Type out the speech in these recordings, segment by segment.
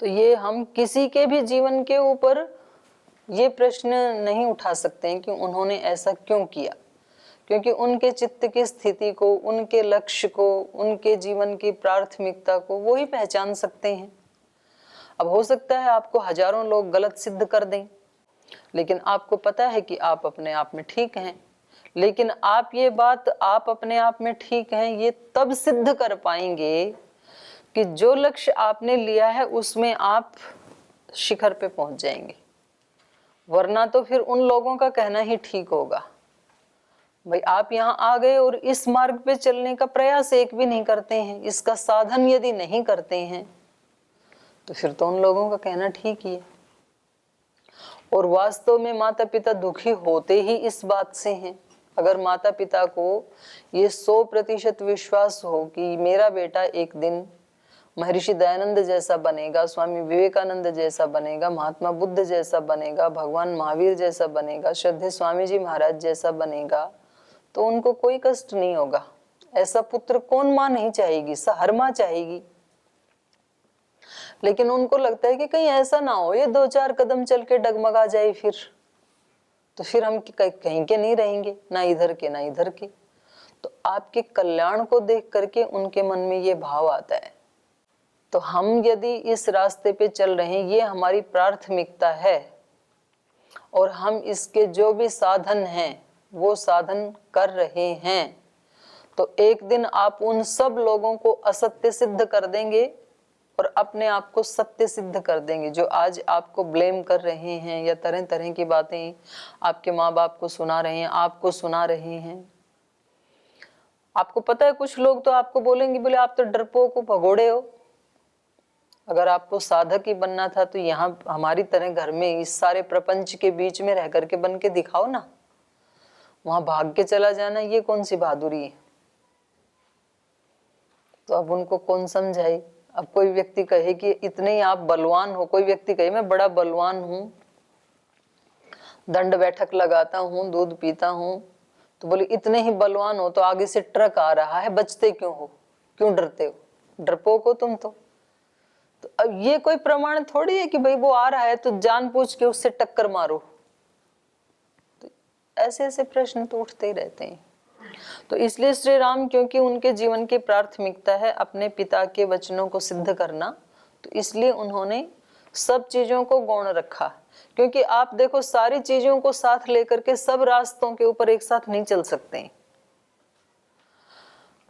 तो ये हम किसी के भी जीवन के ऊपर ये प्रश्न नहीं उठा सकते हैं कि उन्होंने ऐसा क्यों किया, क्योंकि उनके चित्त की स्थिति को, उनके लक्ष्य को, उनके जीवन की प्राथमिकता को वो ही पहचान सकते हैं। अब हो सकता है आपको हजारों लोग गलत सिद्ध कर दें, लेकिन आपको पता है कि आप अपने आप में ठीक हैं। लेकिन आप ये बात, आप अपने आप में ठीक हैं, ये तब सिद्ध कर पाएंगे कि जो लक्ष्य आपने लिया है उसमें आप शिखर पे पहुंच जाएंगे। वरना तो फिर उन लोगों का कहना ही ठीक होगा। भाई आप यहाँ आ गए और इस मार्ग पे चलने का प्रयास एक भी नहीं करते हैं, इसका साधन यदि नहीं करते हैं, तो फिर तो उन लोगों का कहना ठीक ही है। और वास्तव में माता पिता दुखी होते ही इस बात से हैं। अगर माता पिता को ये 100% विश्वास हो कि मेरा बेटा एक दिन महर्षि दयानंद जैसा बनेगा, स्वामी विवेकानंद जैसा बनेगा, महात्मा बुद्ध जैसा बनेगा, भगवान महावीर जैसा बनेगा, श्रद्धेय स्वामी जी महाराज जैसा बनेगा, तो उनको कोई कष्ट नहीं होगा। ऐसा पुत्र कौन माँ नहीं चाहेगी, हर माँ चाहेगी। लेकिन उनको लगता है कि कहीं ऐसा ना हो ये 2-4 कदम चल के डगमगा जाए, फिर हम कहीं के नहीं रहेंगे, ना इधर के ना इधर के। तो आपके कल्याण को देख करके उनके मन में ये भाव आता है। तो हम यदि इस रास्ते पे चल रहे हैं, ये हमारी प्राथमिकता है, और हम इसके जो भी साधन हैं वो साधन कर रहे हैं, तो एक दिन आप उन सब लोगों को असत्य सिद्ध कर देंगे और अपने आप को सत्य सिद्ध कर देंगे। जो आज आपको ब्लेम कर रहे हैं या तरह तरह की बातें आपके माँ बाप को सुना रहे हैं, आपको सुना रहे हैं। आपको पता है कुछ लोग तो आपको बोलेंगे, बोले आप तो डरपोक हो, भगोड़े हो। अगर आपको साधक ही बनना था तो यहाँ हमारी तरह घर में इस सारे प्रपंच के बीच में रह करके बन के दिखाओ ना, वहां भाग के चला जाना ये कौन सी बहादुरी है। तो अब उनको कौन समझाए। अब कोई व्यक्ति कहे कि इतने ही आप बलवान हो, कोई व्यक्ति कहे मैं बड़ा बलवान हूं, दंड बैठक लगाता हूं, दूध पीता हूं, तो बोले इतने ही बलवान हो तो आगे से ट्रक आ रहा है, बचते क्यों हो, क्यों डरते हो, डरपोक हो तुम तो अब ये कोई प्रमाण थोड़ी है कि भाई वो आ रहा है तो जानबूझ के उससे टक्कर मारो। तो ऐसे ऐसे प्रश्न तो उठते ही रहते हैं। तो इसलिए श्री राम, क्योंकि उनके जीवन की प्राथमिकता है अपने पिता के वचनों को सिद्ध करना, तो इसलिए उन्होंने सब चीजों को गौण रखा। क्योंकि आप देखो सारी चीजों को साथ लेकर के सब रास्तों के ऊपर एक साथ नहीं चल सकते।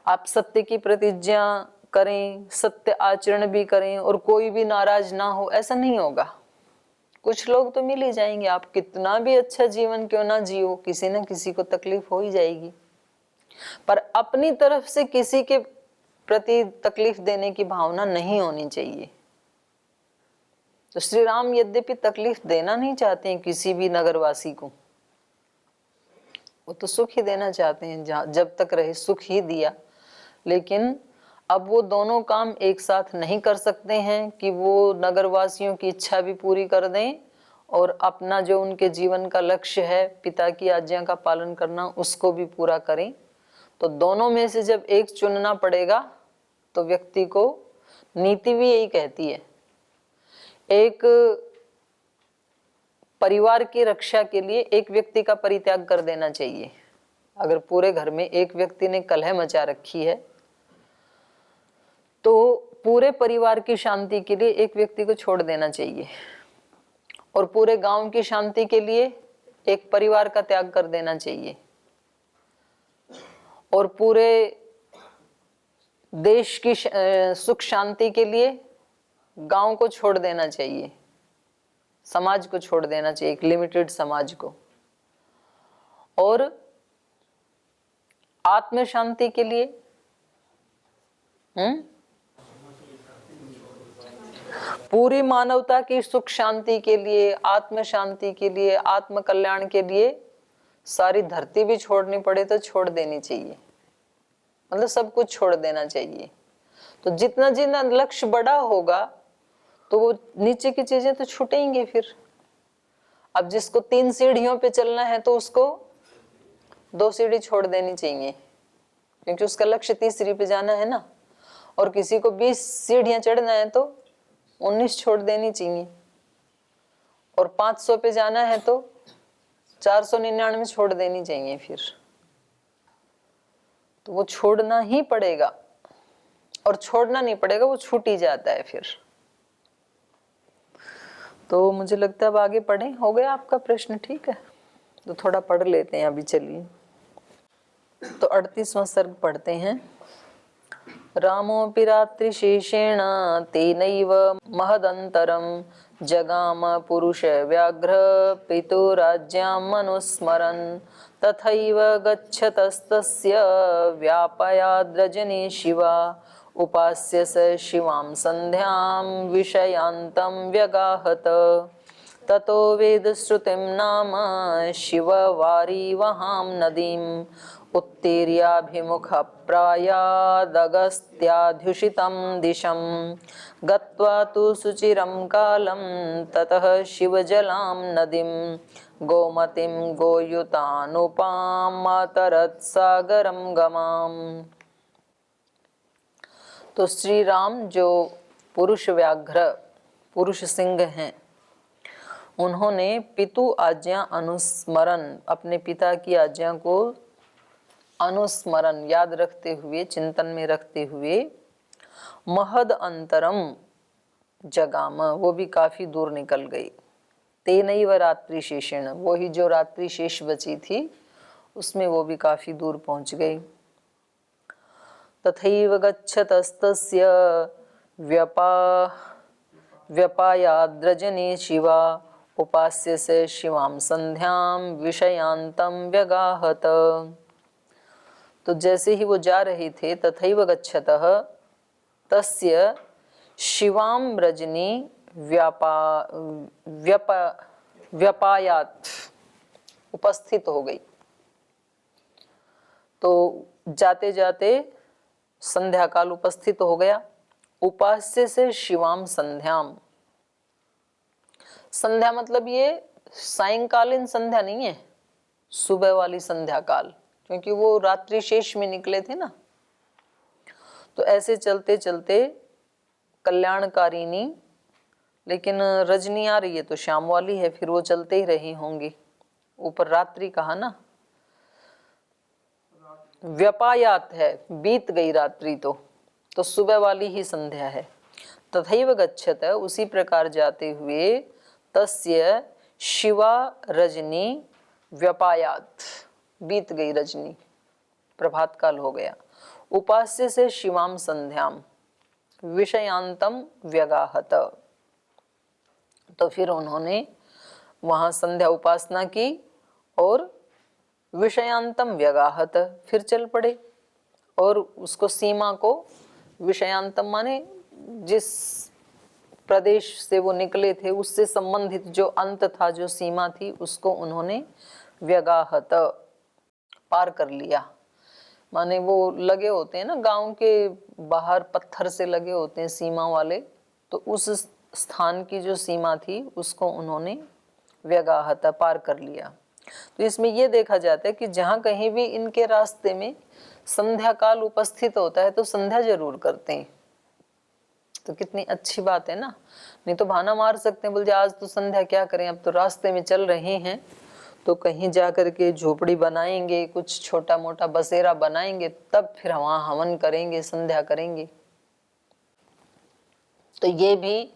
आप सत्य की प्रतिज्ञा करें, सत्य आचरण भी करें और कोई भी नाराज ना हो, ऐसा नहीं होगा। कुछ लोग तो मिल ही जाएंगे, आप कितना भी अच्छा जीवन क्यों ना जियो, किसी न किसी को तकलीफ हो ही जाएगी। पर अपनी तरफ से किसी के प्रति तकलीफ देने की भावना नहीं होनी चाहिए। तो श्री राम यद्यपि तकलीफ देना नहीं चाहते हैं किसी भी नगरवासी को, वो तो सुख ही देना चाहते हैं, जब तक रहे सुख ही दिया। लेकिन अब वो दोनों काम एक साथ नहीं कर सकते हैं कि वो नगरवासियों की इच्छा भी पूरी कर दें और अपना जो उनके जीवन का लक्ष्य है पिता की आज्ञा का पालन करना उसको भी पूरा करें। तो दोनों में से जब एक चुनना पड़ेगा तो व्यक्ति को नीति भी यही कहती है, एक परिवार की रक्षा के लिए एक व्यक्ति का परित्याग कर देना चाहिए। अगर पूरे घर में एक व्यक्ति ने कलह मचा रखी है तो पूरे परिवार की शांति के लिए एक व्यक्ति को छोड़ देना चाहिए, और पूरे गांव की शांति के लिए एक परिवार का त्याग कर देना चाहिए, और पूरे देश की सुख शांति के लिए गांव को छोड़ देना चाहिए, समाज को छोड़ देना चाहिए, एक लिमिटेड समाज को। और आत्म शांति के लिए पूरी मानवता की सुख शांति के लिए, आत्म शांति के लिए, आत्म कल्याण के लिए सारी धरती भी छोड़नी पड़े तो छोड़ देनी चाहिए, मतलब सब कुछ छोड़ देना चाहिए। तो जितना जितना लक्ष्य बड़ा होगा तो वो नीचे की चीजें तो छूटेंगी फिर। अब जिसको 3 सीढ़ियों पे चलना है तो उसको 2 सीढ़ी छोड़ देनी चाहिए, क्योंकि उसका लक्ष्य तीसरी पे जाना है ना। और किसी को 20 सीढ़ियां चढ़ना है तो 19 छोड़ देनी चाहिए, और 500 पे जाना है तो 499 छोड़ देनी चाहिए। फिर तो वो छोड़ना ही पड़ेगा, और छोड़ना नहीं पड़ेगा, वो छूट ही जाता है फिर। तो मुझे लगता है अब आगे पढ़ें। हो गया आपका प्रश्न? ठीक है, तो थोड़ा पढ़ लेते हैं अभी। चलिए, तो 38वां सर्ग पढ़ते हैं। रामोऽपि रात्रिशेषेण तेनैव महदन्तरं जगाम पुरुष व्याघ्र पितुराज्ञां मनुस्मरन् तथैव गच्छतस्तस्य व्यापयाद्रजनी शिवा उपास्य स शिवां सन्ध्यां विषयान्तं व्यगाहत ततो वेदश्रुतिं नाम शिववारिवहां नदीम् उत्तीर्याभिमुखप्रायादगस्त्याध्युषितं दिशं गत्वा तु सुचिरं कालं ततः शिवजलां नदीं गोमतीं गोयुतानुपां मातरत् सागरं गमाम्। तो श्री राम जो पुरुष व्याघ्र, पुरुष सिंह हैं, उन्होंने पितु आज्ञा अनुस्मरण, अपने पिता की आज्ञा को अनुस्मरण याद रखते हुए, चिंतन में रखते हुए, महद अंतरम जगाम, वो भी काफी दूर निकल गई। तेनैव रात्रि शेषेण, वो ही जो रात्रि शेष बची थी उसमें वो भी काफी दूर पहुंच गई। तथैव गच्छतस्तस्य व्यपायाद्रजनी शिवा उपास्य से शिवां संध्यां विषयांतं व्यगाहत। तो जैसे ही वो जा रहे थे, तथैव गच्छतः तस्य शिवां रजनी व्यपायात, उपस्थित हो गई। तो जाते जाते संध्या काल उपस्थित हो गया। उपास्य से शिवाम संध्याम, संध्या मतलब ये सायंकालीन संध्या नहीं है, सुबह वाली संध्या काल, क्योंकि वो रात्रि शेष में निकले थे ना। तो ऐसे चलते चलते कल्याणकारिणी, लेकिन रजनी आ रही है तो शाम वाली है, फिर वो चलते ही रहे होंगे। ऊपर रात्रि कहा ना, व्यपायात है, बीत गई रात्रि, तो सुबह वाली ही संध्या है। तथैव गच्छत, उसी प्रकार जाते हुए, तस्य शिवा रजनी व्यपायात, बीत गई रजनी, प्रभात काल हो गया। उपास्य से शिवाम संध्याम विषयांतम व्यगाहत, तो फिर उन्होंने वहां संध्या उपासना की और विषयांतम व्यगाहत, फिर चल पड़े। और उसको सीमा को, विषयांतम माने जिस प्रदेश से वो निकले थे उससे संबंधित जो अंत था, जो सीमा थी, उसको उन्होंने व्यगाहत, पार कर लिया। माने वो लगे होते हैं ना गांव के बाहर, पत्थर से लगे होते हैं सीमा वाले, तो उस स्थान की जो सीमा थी उसको उन्होंने व्यगाहत, पार कर लिया। तो इसमें यह देखा जाता है कि जहां कहीं भी इनके रास्ते में संध्या काल उपस्थित होता है तो संध्या जरूर करते हैं। तो कितनी अच्छी बात है ना। नहीं तो बहाना मार सकते हैं, बोलते आज तो संध्या क्या करें, अब तो रास्ते में चल रहे हैं, तो कहीं जा करके झोपड़ी बनाएंगे, कुछ छोटा मोटा बसेरा बनाएंगे, तब फिर वहां हवन करेंगे, संध्या करेंगे। तो ये भी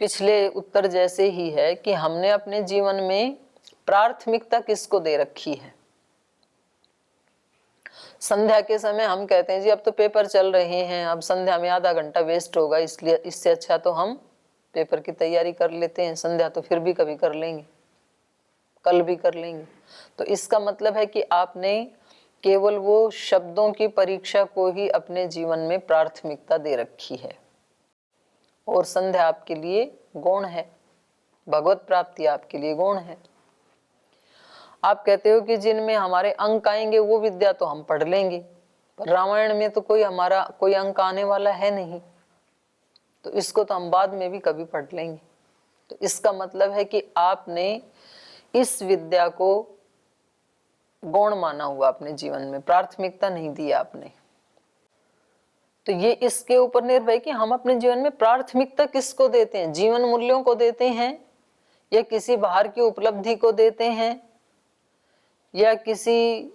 पिछले उत्तर जैसे ही है कि हमने अपने जीवन में प्राथमिकता किसको दे रखी है। संध्या के समय हम कहते हैं जी अब तो पेपर चल रहे हैं, अब संध्या में आधा घंटा वेस्ट होगा, इसलिए इससे अच्छा तो हम पेपर की तैयारी कर लेते हैं, संध्या तो फिर भी कभी कर लेंगे, कल भी कर लेंगे। तो इसका मतलब है कि आपने केवल वो शब्दों की परीक्षा को ही अपने जीवन में प्राथमिकता दे रखी है, और संध्या आपके लिए गौण है, भगवत प्राप्ति आपके लिए गौण है। आप कहते हो कि जिनमें हमारे अंक आएंगे वो विद्या तो हम पढ़ लेंगे, पर रामायण में तो कोई हमारा कोई अंक आने वाला है नहीं, तो इसको तो हम बाद में भी कभी पढ़ लेंगे। तो इसका मतलब है कि आपने इस विद्या को गौण माना हुआ, अपने जीवन में प्राथमिकता नहीं दी आपने। तो ये इसके ऊपर निर्भर है कि हम अपने जीवन में प्राथमिकता किसको देते हैं, जीवन मूल्यों को देते हैं या किसी बाहर की उपलब्धि को देते हैं या किसी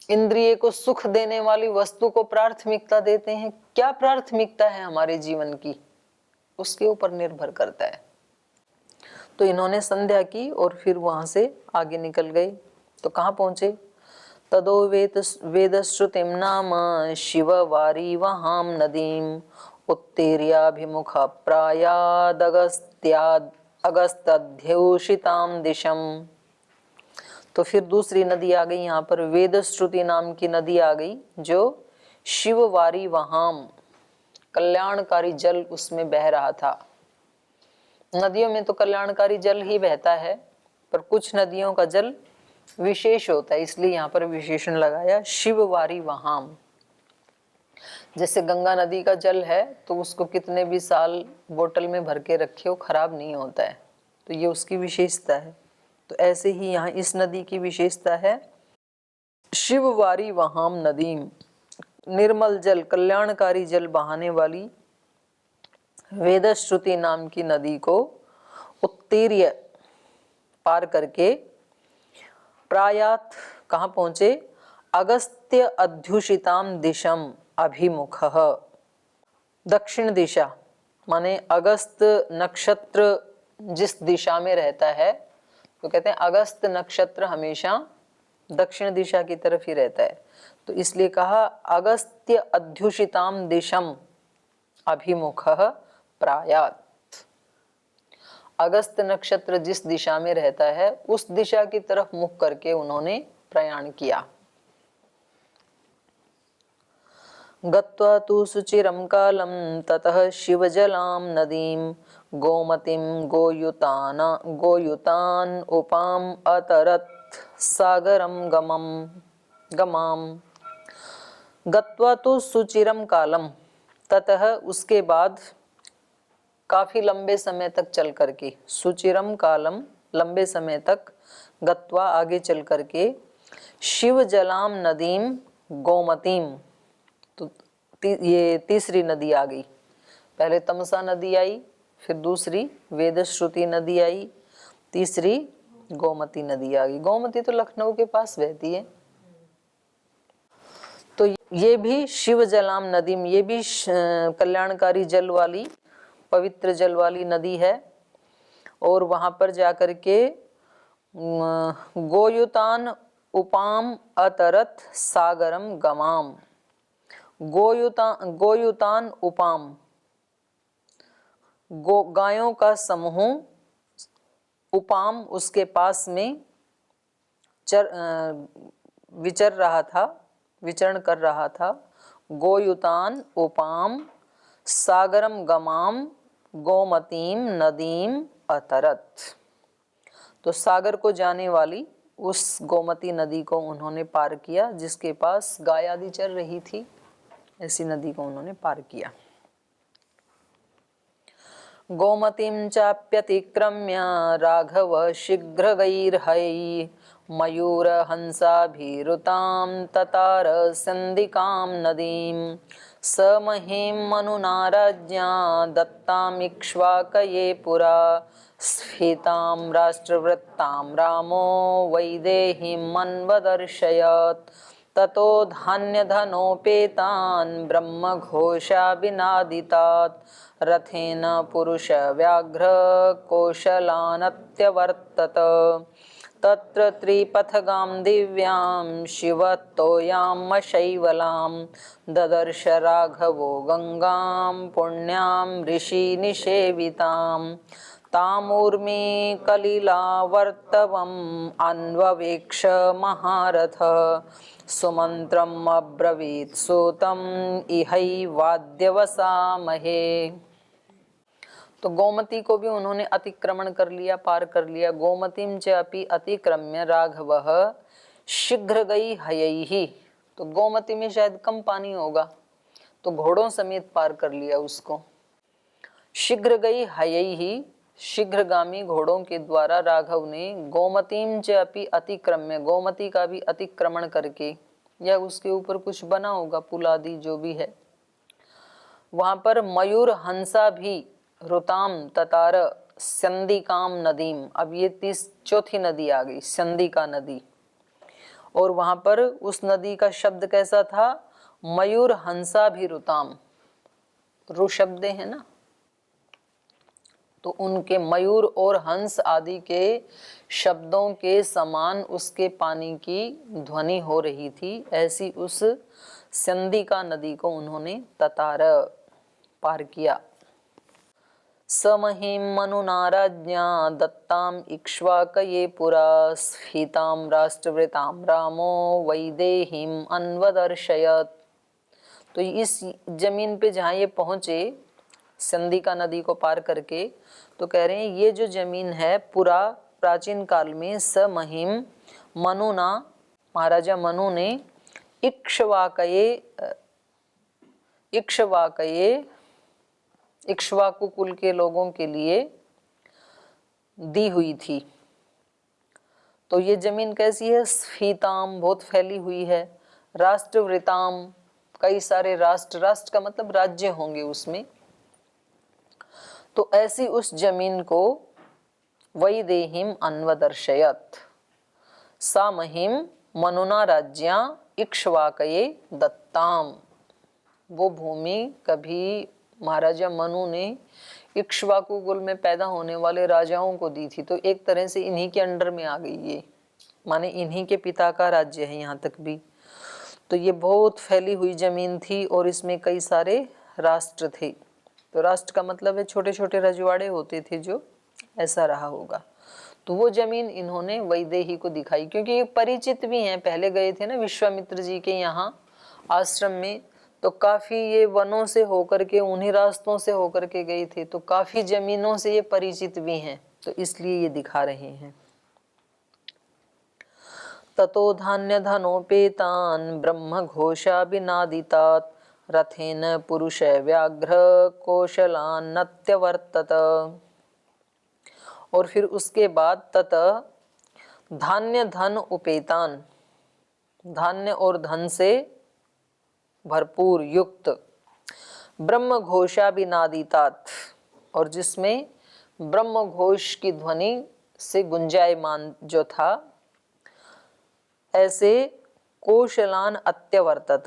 इंद्रिय को सुख देने वाली वस्तु को प्राथमिकता देते हैं। क्या प्राथमिकता है हमारे जीवन की, उसके ऊपर निर्भर करता है। तो इन्होंने संध्या की और फिर वहां से आगे निकल गए। तो कहाँ पहुंचे? तदो वेदश्रुतिम नाम शिव वारी वहाम नदीम उत्तीर्याभिमुख अगस्त्याद्योषिताम दिशम। तो फिर दूसरी नदी आ गई, यहाँ पर वेदश्रुति नाम की नदी आ गई, जो शिववारी वहाम, कल्याणकारी जल उसमें बह रहा था। नदियों में तो कल्याणकारी जल ही बहता है, पर कुछ नदियों का जल विशेष होता है, इसलिए यहाँ पर विशेषण लगाया शिववारी वहाम। जैसे गंगा नदी का जल है तो उसको कितने भी साल बोतल में भर के रखे हो खराब नहीं होता है, तो ये उसकी विशेषता है। तो ऐसे ही यहाँ इस नदी की विशेषता है शिववारी वहाम नदीम, निर्मल जल, कल्याणकारी जल बहाने वाली वेदश्रुति नाम की नदी को उत्तीर्य, पार करके, प्रायात कहाँ पहुंचे? अगस्त्य अध्युषिताम दिशम अभिमुखः, दक्षिण दिशा, माने अगस्त नक्षत्र जिस दिशा में रहता है, तो कहते हैं अगस्त नक्षत्र हमेशा दक्षिण दिशा की तरफ ही रहता है, तो इसलिए कहा अगस्त्य अध्युषिताम दिशम अभिमुखः प्रायात। अगस्त नक्षत्र जिस दिशा में रहता है उस दिशा की तरफ मुख करके उन्होंने प्रयाण किया। गत्वा तु सुचिरं कालं ततः शिवजलां नदीं गोमतीं गोयुतान् उपाम् अतरत् सागरं गमाम्। गत्वा तु सुचिरं कालम, ततः उसके बाद काफी लंबे समय तक चल करके, सुचिरम कालम लंबे समय तक, गत्वा आगे चल करके, शिव जलाम नदीम गोमतीम, तो ये तीसरी नदी आ गई। पहले तमसा नदी आई, फिर दूसरी वेदश्रुति नदी आई, तीसरी गोमती नदी आ गई। गोमती तो लखनऊ के पास बहती है। तो ये भी शिव जलाम नदीम, ये भी कल्याणकारी जल वाली, पवित्र जल वाली नदी है। और वहां पर जाकर के गोयुतान उपाम अतरत सागरम गमाम, गोयुतान उपाम, गायों का समूह, उपाम उसके पास में विचरण कर रहा था। गोयुतान उपाम सागरम गमाम गोमतीम नदीम अतरत, तो सागर को जाने वाली उस गोमती नदी को उन्होंने पार किया, जिसके पास गाय आदि चल रही थी, ऐसी नदी को उन्होंने पार किया। गोमतीं चाप्यतिक्रम्य राघव शीघ्रगैर्हयैः मयूरहंसाभिरुतां ततार सन्दिकां नदीं स महीं मनुना राज्ञा दत्तामिक्ष्वाकये पुरा स्फीतां राष्ट्रवृत्तां रामो वैदेहीमन्वदर्शयत् ततो धान्यधनोपेतान् ब्रह्मघोषाभिनादितात् रथेन पुरुषव्याघ्र कौशलानत्यवर्तत तत्र त्रिपथगां दिव्यां शिवतोयामशैवलां ददर्श राघवो गंगां पुण्यां ऋषिनिषेवितां तामूर्मि कलिलावर्तवम् अन्ववेक्ष महारथ सुमन्त्रम् अब्रवीत् सूतम् इहैवाद्यवसामहे। तो गोमती को भी उन्होंने अतिक्रमण कर लिया, पार कर लिया। गोमतीं च अपि अतिक्रम्य राघवः शीघ्र गई हयैहि, तो गोमती में शायद कम पानी होगा, तो घोड़ों समेत पार कर लिया उसको। शीघ्र गई हयैहि, शीघ्रगामी घोड़ों के द्वारा राघव ने गोमतीं च अपि अतिक्रम्य, गोमती का भी अतिक्रमण करके, या उसके ऊपर कुछ बना होगा, पुल आदि जो भी है। वहां पर मयूर हंसा भी रुताम ततार संदिकाम नदीम। अब ये चौथी नदी आ गई, संदिका नदी। और वहां पर उस नदी का शब्द कैसा था? मयूर हंसा भी रुताम। रु शब्द है ना, तो उनके मयूर और हंस आदि के शब्दों के समान उसके पानी की ध्वनि हो रही थी। ऐसी उस संदिका नदी को उन्होंने ततार पार किया। समहिं मनुना राज्ञा दत्ताम इक्ष्वाकये पुरा स्फीताम राष्ट्रवृताम रामो वैदेहीम अन्वदर्शयत्। तो इस जमीन पे जहाँ ये पहुँचे संदिका नदी को पार करके, तो कह रहे हैं ये जो जमीन है पुरा प्राचीन काल में समहिम मनुना, महाराजा मनु ने इक्ष्वाकु कुल के लोगों के लिए दी हुई थी। तो ये जमीन कैसी है? स्फीताम, बहुत फैली हुई है। राष्ट्रवृताम, कई सारे राष्ट्र, राष्ट्र का मतलब राज्य होंगे उसमें। तो ऐसी उस जमीन को वैदेहीम अन्वदर्शयत् सामहिम मनुना राज्ञा इक्ष्वाकये दत्ताम। वो भूमि कभी महाराजा मनु ने इक्ष्वाकु कुल में पैदा होने वाले राजाओं को दी थी। तो एक तरह से इन्हीं के अंडर में आ गई ये, माने इन्हीं के पिता का राज्य है यहाँ तक भी। तो ये बहुत फैली हुई जमीन थी और इसमें कई सारे राष्ट्र थे। तो राष्ट्र का मतलब है छोटे छोटे रजवाड़े होते थे, जो ऐसा रहा होगा। तो वो जमीन इन्होंने वैदेही को दिखाई, क्योंकि ये परिचित भी हैं। पहले गए थे ना विश्वामित्र जी के यहाँ आश्रम में, तो काफी ये वनों से होकर के, उन्हीं रास्तों से होकर के गए थे, तो काफी जमीनों से ये परिचित भी हैं। तो इसलिए ये दिखा रहे हैं। ततो धान्य धनोपेतान ब्रह्म घोषा विनादितात रथेन पुरुष व्याघ्र कौशलान्नत्यवर्तत। और फिर उसके बाद तत धान्य धन उपेतान, धान्य और धन से भरपूर युक्त, ब्रह्म घोषा विनादितात, और जिसमें ब्रह्म घोष की ध्वनि से गुंजायमान जो था, ऐसे कौशलान अत्यवर्तत,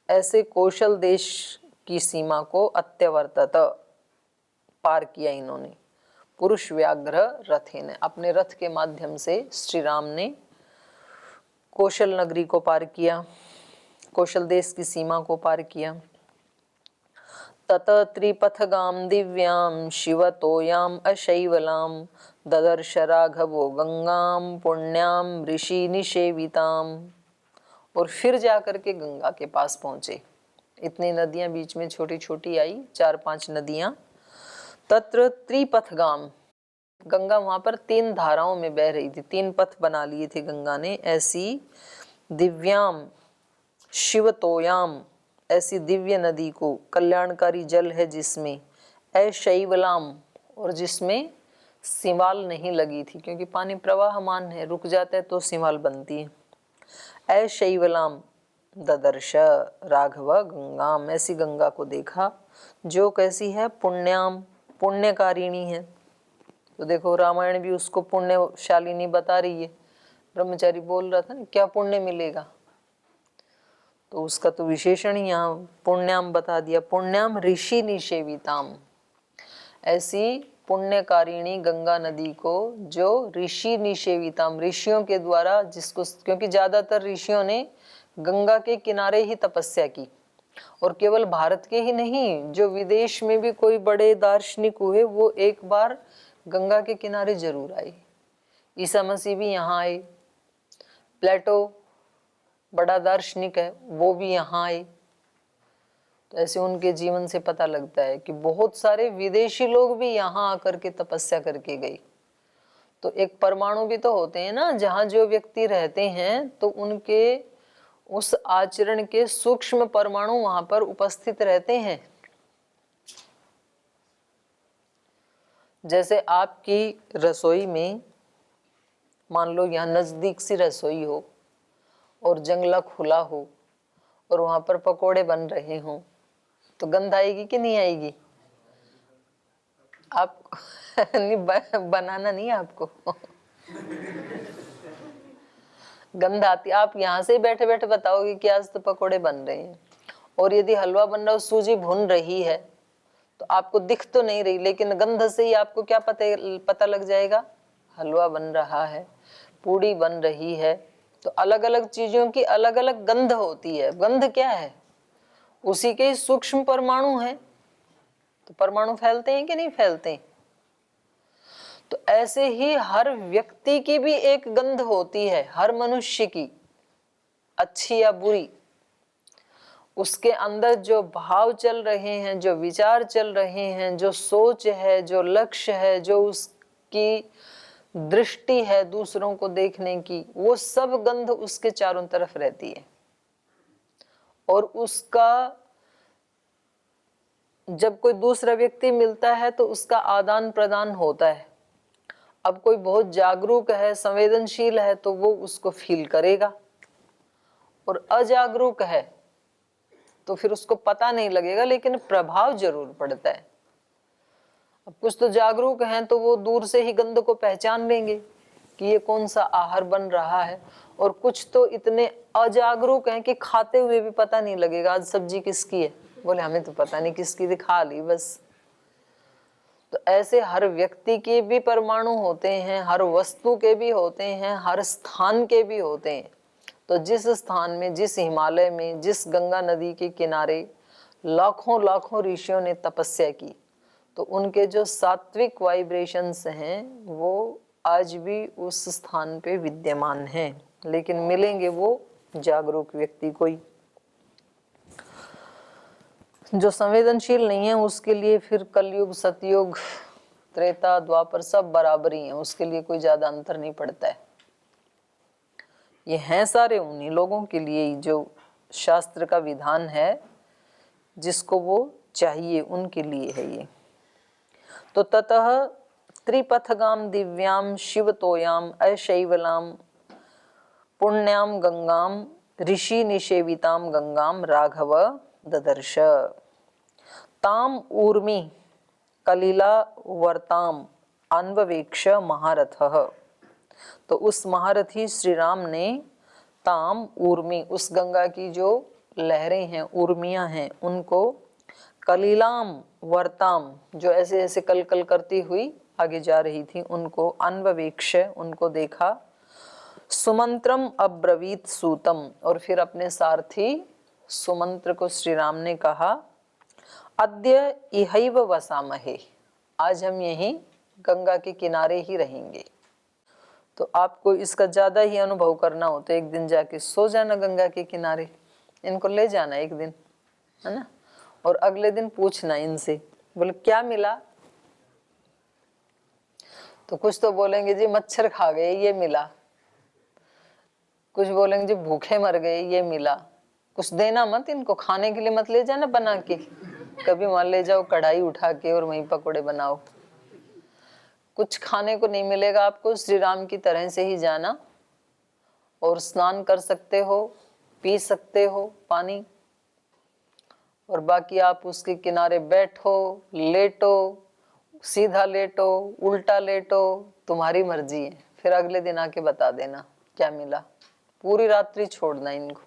ऐसे कौशल देश की सीमा को अत्यवर्तत पार किया इन्होंने। पुरुष व्याघ्र रथेन, अपने रथ के माध्यम से श्री राम ने कौशल नगरी को पार किया, कौशल देश की सीमा को पार किया। तत त्रिपथगाम दिव्याम शिवतोयाम अशैवलाम ददर्श राघवो गंगाम पुण्याम ऋषि निषेविताम। और फिर जाकर के गंगा के पास पहुंचे। इतनी नदियां बीच में छोटी छोटी आई, 4-5 नदियां। तत्र त्रिपथगाम, गंगा वहां पर 3 धाराओं में बह रही थी, 3 पथ बना लिए थे गंगा ने। ऐसी दिव्याम शिवतोयाम, ऐसी दिव्य नदी को, कल्याणकारी जल है जिसमें, अशैवलाम, और जिसमें सिवाल नहीं लगी थी, क्योंकि पानी प्रवाहमान है, रुक जाता है तो सिवाल बनती है। अशैवलाम ददर्श राघव गंगाम, ऐसी गंगा को देखा जो कैसी है? पुण्याम, पुण्यकारिणी है। तो देखो रामायण भी उसको पुण्यशालिनी बता रही है। ब्रह्मचारी बोल रहा था ना, क्या पुण्य मिलेगा, तो उसका तो विशेषण ही यहाँ पुण्याम बता दिया। पुण्याम ऋषि निषेविताम, ऐसी पुण्यकारिणी गंगा नदी को जो ऋषि निषेविताम, ऋषियों के द्वारा, जिसको, क्योंकि ज्यादातर ऋषियों ने गंगा के किनारे ही तपस्या की, और केवल भारत के ही नहीं, जो विदेश में भी कोई बड़े दार्शनिक हुए वो एक बार गंगा के किनारे जरूर आए। ईसा मसीह भी यहाँ आए, प्लेटो बड़ा दार्शनिक है, वो भी यहाँ आए। तो ऐसे उनके जीवन से पता लगता है कि बहुत सारे विदेशी लोग भी यहाँ आकर के तपस्या करके गए। तो एक परमाणु भी तो होते हैं ना, जहाँ जो व्यक्ति रहते हैं तो उनके उस आचरण के सूक्ष्म परमाणु वहां पर उपस्थित रहते हैं। जैसे आपकी रसोई में मान लो यहाँ नजदीक सी रसोई हो और जंगला खुला हो और वहां पर पकोड़े बन रहे हों, तो गंध आएगी कि नहीं आएगी? आप नहीं बनाना नहीं है आपको गंध आती। आप यहाँ से बैठे बैठे बताओगे कि आज तो पकोड़े बन रहे हैं। और यदि हलवा बन रहा हो, सूजी भुन रही है, तो आपको दिख तो नहीं रही, लेकिन गंध से ही आपको क्या पता लग जाएगा? हलवा बन रहा है, पूड़ी बन रही है। तो अलग अलग चीजों की अलग अलग गंध होती है। गंध क्या है? उसी के सूक्ष्म परमाणु है। तो परमाणु फैलते हैं कि नहीं फैलते? तो ऐसे ही हर व्यक्ति की भी एक गंध होती है, हर मनुष्य की, अच्छी या बुरी। उसके अंदर जो भाव चल रहे हैं, जो विचार चल रहे हैं, जो सोच है, जो लक्ष्य है, जो उसकी दृष्टि है दूसरों को देखने की, वो सब गंध उसके चारों तरफ रहती है। और उसका जब कोई दूसरा व्यक्ति मिलता है तो उसका आदान प्रदान होता है। अब कोई बहुत जागरूक है, संवेदनशील है, तो वो उसको फील करेगा, और अजागरूक है तो फिर उसको पता नहीं लगेगा, लेकिन प्रभाव जरूर पड़ता है। अब कुछ तो जागरूक हैं तो वो दूर से ही गंध को पहचान लेंगे कि ये कौन सा आहार बन रहा है, और कुछ तो इतने अजागरूक हैं कि खाते हुए भी पता नहीं लगेगा आज सब्जी किसकी है। बोले हमें तो पता नहीं किसकी थी, खा ली बस। तो ऐसे हर व्यक्ति के भी परमाणु होते हैं, हर वस्तु के भी होते हैं, हर स्थान के भी होते हैं। तो जिस स्थान में, जिस हिमालय में, जिस गंगा नदी के किनारे लाखों लाखों ऋषियों ने तपस्या की, तो उनके जो सात्विक वाइब्रेशंस हैं वो आज भी उस स्थान पे विद्यमान हैं, लेकिन मिलेंगे वो जागरूक व्यक्ति को ही। जो संवेदनशील नहीं है उसके लिए फिर कलयुग, सतयुग, त्रेता, द्वापर सब बराबर ही है, उसके लिए कोई ज्यादा अंतर नहीं पड़ता है। ये हैं सारे उन्हीं लोगों के लिए ही जो शास्त्र का विधान है, जिसको वो चाहिए उनके लिए है ये। तो ततः त्रिपथगाम दिव्याम शिवतोयाम अशैवलाम पुण्याम गंगाम ऋषि निषेविताम गंगाम राघव ददर्श ताम ऊर्मि कलिला वर्ताम अन्ववेक्ष महारथः। तो उस महारथी श्री राम ने ताम ऊर्मि, उस गंगा की जो लहरें हैं, उर्मियां हैं, उनको कलिलाम वर्ताम, जो ऐसे ऐसे कल कल करती हुई आगे जा रही थी, उनको अन्ववेक्ष, उनको देखा, सुमंत्रम अब्रवीत सूतम, और फिर अपने सारथी सुमंत्र को श्री राम ने कहा, अद्य इहैव वसामहे, आज हम यहीं गंगा के किनारे ही रहेंगे। तो आपको इसका ज्यादा ही अनुभव करना हो तो एक दिन जाके सो जाना गंगा के किनारे, इनको ले जाना एक दिन, है ना, और अगले दिन पूछना इनसे, बोले क्या मिला? तो कुछ तो बोलेंगे जी मच्छर खा गए ये मिला, कुछ बोलेंगे जी भूखे मर गए ये मिला। कुछ देना मत इनको, खाने के लिए मत ले जाना बना के, कभी वहां ले जाओ कढ़ाई उठा के और वहीं पकोड़े बनाओ। कुछ खाने को नहीं मिलेगा आपको, श्री राम की तरह से ही जाना, और स्नान कर सकते हो, पी सकते हो पानी, और बाकी आप उसके किनारे बैठो, लेटो, सीधा लेटो, उल्टा लेटो, तुम्हारी मर्जी है। फिर अगले दिन आके बता देना क्या मिला। पूरी रात्रि छोड़ना इनको,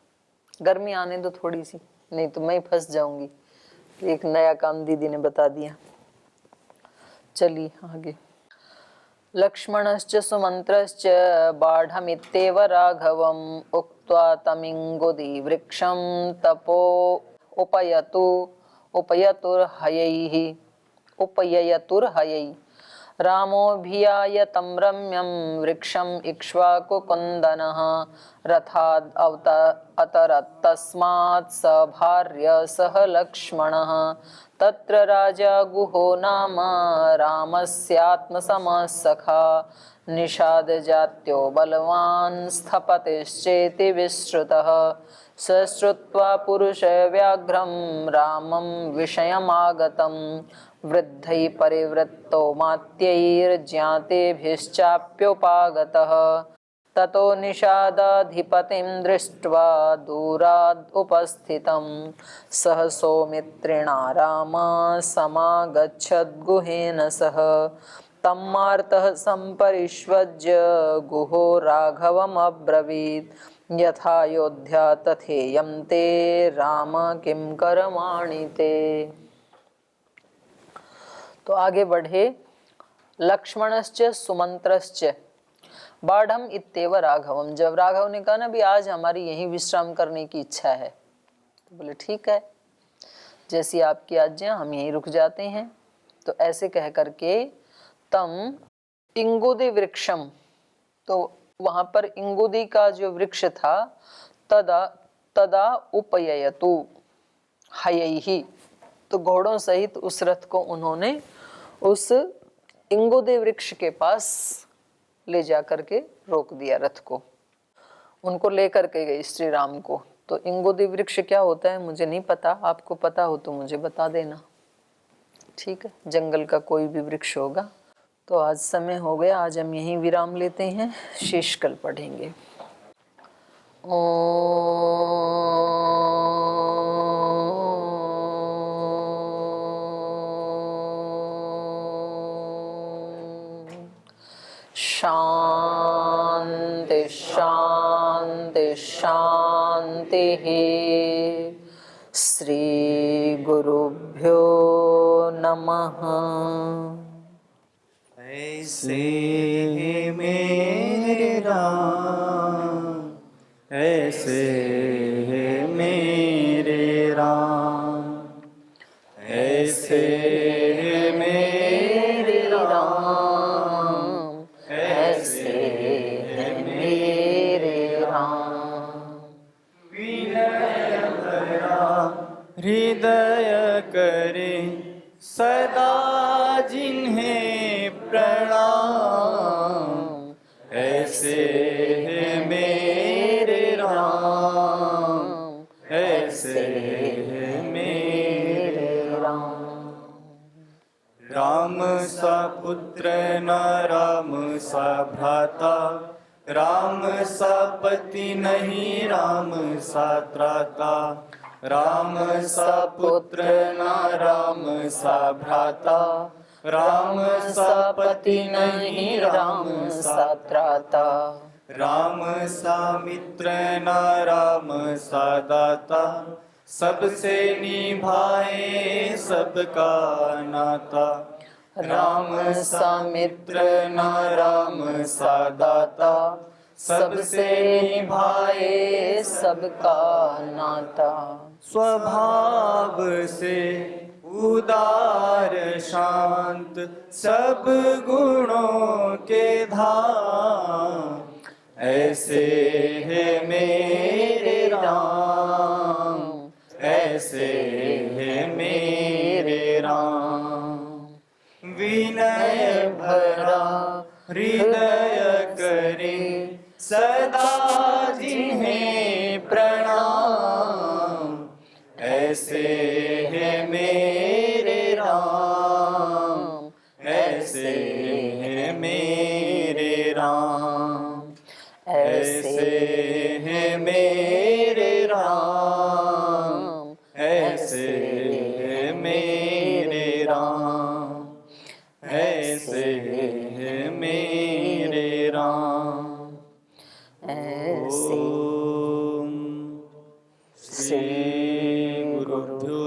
गर्मी आने दो थोड़ी सी, नहीं तो मैं फंस जाऊंगी। एक नया काम दीदी ने बता दिया। चलिए आगे। लक्ष्मणश्च सुमन्त्रश्च बाढ़मित्येव राघवम् उक्त्वा तमिङ्गुदी वृक्षं तपो उपययतुर्हयैः रामोऽभियाय तं रम्यं वृक्षम् इक्ष्वाकुकुन्दनः रथाद् अतरत् तस्मात् स भार्य सह लक्ष्मणः तत्र राजा गुहो नाम रामस्यात्मसमः सखा निषादजात्यो बलवान् स्थपतिश्चेति विश्रुतः स श्रुत्वा पुरुषव्याघ्रं रामं विषयमागतं वृद्धैः परिवृत्तो मात्यैर्ज्ञातेभिश्चाप्योपागतः ततो निषादाधिपतिं दृष्ट्वा दूराद् उपस्थितं सह सौमित्रिणा रामः समागच्छद्गुहेन सह तम्मार्तः सम्परिष्वज्य गुहो राघवमब्रवीत् यथायोध्या तथेयं ते राम किं करवाणि ते। तो आगे बढ़े। लक्ष्मणश्च सुमंत्रश्च बाढ़म इत्येव राघवम। जब राघव ने कहा ना भी आज हमारी यहीं विश्राम करने की इच्छा है, तो बोले ठीक है, जैसी आपकी आज्ञा, हम यहीं रुक जाते हैं। तो ऐसे कह करके तम इंगुदि वृक्षम, तो वहां पर इंगुदी का जो वृक्ष था, तदा उपययतु हयैहि, तो घोड़ों सहित उस रथ को उन्होंने उस इंगुदी वृक्ष के पास ले जा करके रोक दिया रथ को। उनको लेकर के गई श्री राम को। तो इंगुदी वृक्ष क्या होता है मुझे नहीं पता, आपको पता हो तो मुझे बता देना, ठीक है। जंगल का कोई भी वृक्ष होगा। तो आज समय हो गया, आज हम यहीं विराम लेते हैं, शेष कल पढ़ेंगे। शांति शांति शांति। श्री गुरुभ्यो नमः। ऐसे है मेरे राम, ऐसे है मेरे राम, ऐसे है मेरे राम, ऐसे है मेरे राम। विनय भरा हृदय करे सदा जिन्हें प्रणाम, ऐसे है मेरे राम, ऐसे है मेरे राम। राम सा पुत्र न राम सा भ्राता, राम सा पति नहीं राम सा त्राता, राम सा पुत्र न राम सा भ्राता, राम सा पति नहीं राम सा त्राता, राम सा मित्र न राम सा दाता, सबसे निभाए सबका नाता, राम सा मित्र न राम सा दाता, सबसे निभाए सबका नाता। स्वभाव से उदार शांत सब गुणों के धाम, ऐसे है मेरे राम, ऐसे है मेरे राम। विनय भरा हृदय करे सदा जिन्हें प्रणाम, ऐसे है मेरे राम, ऐसे है मेरे राम, ऐसे है मेरे राम, ऐसे है मेरे राम, ऐसे है मेरे राम। ऐसे श्री गुरुभ्यो